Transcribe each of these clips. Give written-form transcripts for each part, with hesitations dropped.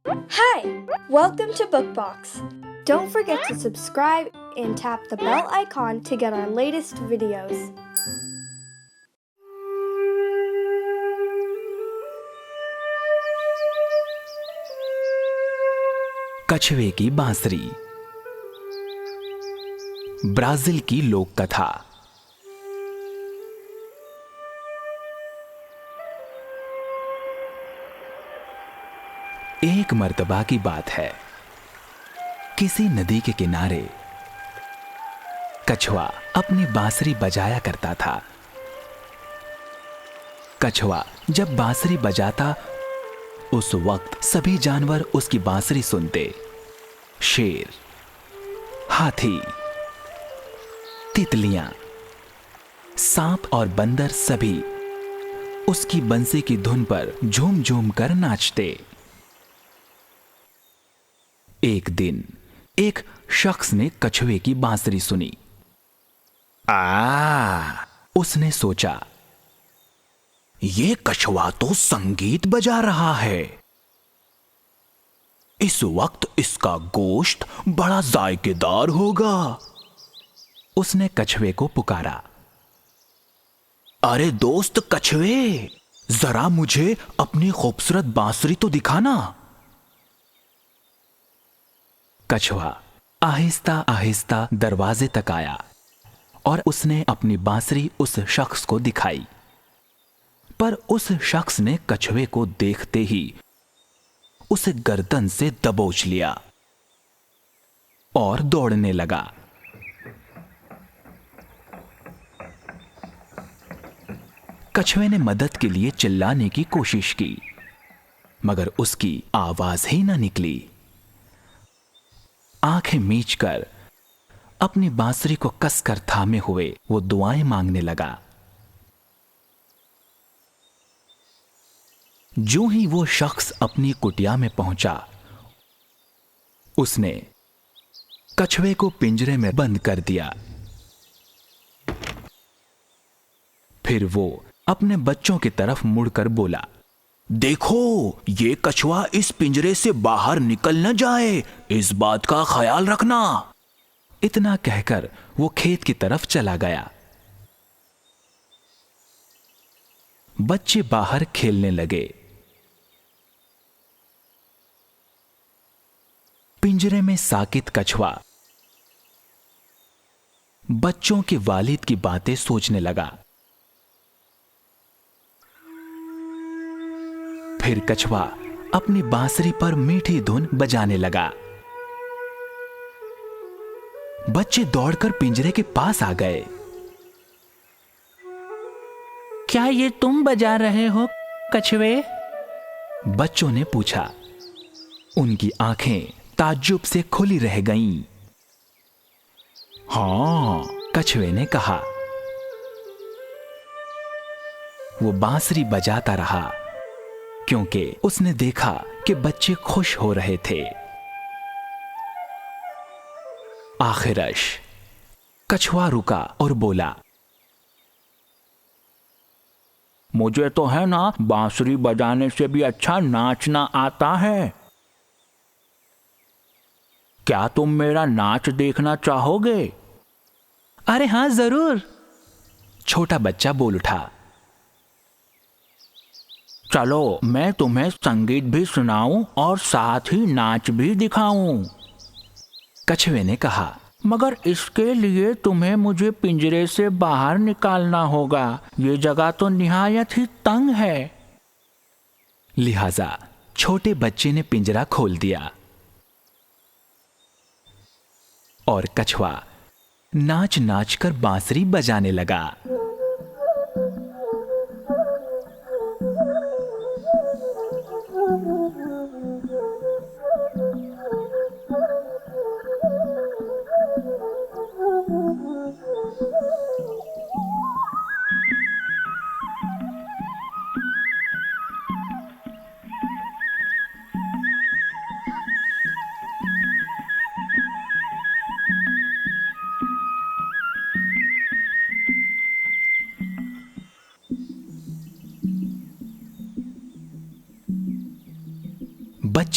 Hi, welcome to Bookbox. Don't forget to subscribe and tap the bell icon to get our latest videos. कछुए की बांसुरी। Brazil की लोक कथा। एक मर्तबा की बात है, किसी नदी के किनारे कछुआ अपनी बांसुरी बजाया करता था। कछुआ जब बांसुरी बजाता, उस वक्त सभी जानवर उसकी बांसुरी सुनते। शेर, हाथी, तितलियां, सांप और बंदर सभी उसकी बंसी की धुन पर झूम झूम कर नाचते। एक दिन एक शख्स ने कछुए की बांसुरी सुनी। उसने सोचा, ये कछुआ तो संगीत बजा रहा है। इस वक्त इसका गोश्त बड़ा जायकेदार होगा। उसने कछुए को पुकारा, अरे दोस्त कछुए, जरा मुझे अपनी खूबसूरत बांसुरी तो दिखाना। कछुआ आहिस्ता आहिस्ता दरवाजे तक आया और उसने अपनी बांसुरी उस शख्स को दिखाई। पर उस शख्स ने कछुए को देखते ही उसे गर्दन से दबोच लिया और दौड़ने लगा। कछुए ने मदद के लिए चिल्लाने की कोशिश की, मगर उसकी आवाज ही ना निकली। आंखें मीचकर अपनी बांसुरी को कसकर थामे हुए वो दुआएं मांगने लगा। जो ही वो शख्स अपनी कुटिया में पहुंचा, उसने कछुए को पिंजरे में बंद कर दिया। फिर वो अपने बच्चों की तरफ मुड़कर बोला, देखो, ये कछुआ इस पिंजरे से बाहर निकल न जाए, इस बात का ख्याल रखना। इतना कहकर वो खेत की तरफ चला गया। बच्चे बाहर खेलने लगे। पिंजरे में साकित कछुआ बच्चों के वालिद की बातें सोचने लगा। फिर कछुआ अपनी बांसुरी पर मीठी धुन बजाने लगा। बच्चे दौड़कर पिंजरे के पास आ गए। क्या ये तुम बजा रहे हो कछुए? बच्चों ने पूछा। उनकी आंखें ताज्जुब से खुली रह गईं। हाँ, कछुए ने कहा। वो बांसुरी बजाता रहा क्योंकि उसने देखा कि बच्चे खुश हो रहे थे। आखिरश कछुआ रुका और बोला, मुझे तो है ना बांसुरी बजाने से भी अच्छा नाचना आता है। क्या तुम मेरा नाच देखना चाहोगे? अरे हां, जरूर, छोटा बच्चा बोल उठा। चलो, मैं तुम्हें संगीत भी सुनाऊं और साथ ही नाच भी दिखाऊं। कछुए ने कहा, मगर इसके लिए तुम्हें मुझे पिंजरे से बाहर निकालना होगा। ये जगह तो निहायत ही तंग है। लिहाजा छोटे बच्चे ने पिंजरा खोल दिया और कछुआ नाच नाच कर बांसुरी बजाने लगा।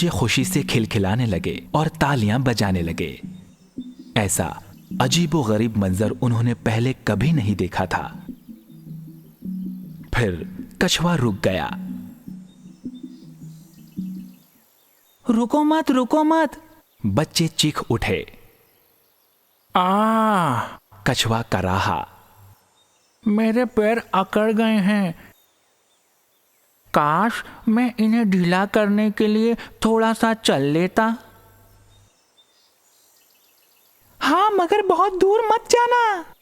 बच्चे खुशी से खिलखिलाने लगे और तालियां बजाने लगे। ऐसा अजीबोगरीब मंजर उन्होंने पहले कभी नहीं देखा था। फिर कछुआ रुक गया। रुको मत, रुको मत, बच्चे चीख उठे। कछुआ कराहा, मेरे पैर अकड़ गए हैं। काश मैं इन्हें ढीला करने के लिए थोड़ा सा चल लेता। हाँ, मगर बहुत दूर मत जाना,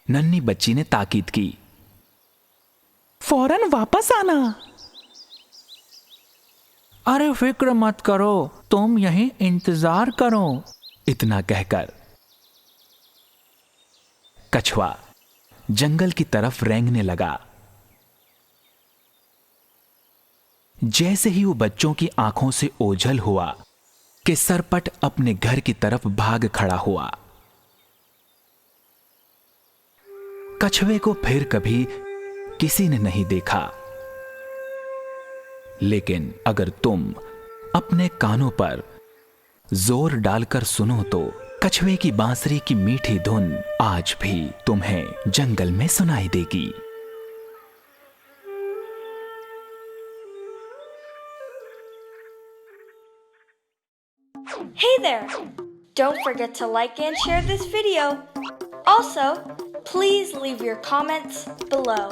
नन्ही बच्ची ने ताकीद की। फौरन वापस आना। अरे फिक्र मत करो, तुम यहीं इंतजार करो। इतना कहकर कछुआ जंगल की तरफ रेंगने लगा। जैसे ही वो बच्चों की आंखों से ओझल हुआ कि सरपट अपने घर की तरफ भाग खड़ा हुआ। कछुए को फिर कभी किसी ने नहीं देखा, लेकिन अगर तुम अपने कानों पर जोर डालकर सुनो तो कछुए की बांसुरी की मीठी धुन आज भी तुम्हें जंगल में सुनाई देगी। Hey there! Don't forget to like and share this video. Also, please leave your comments below.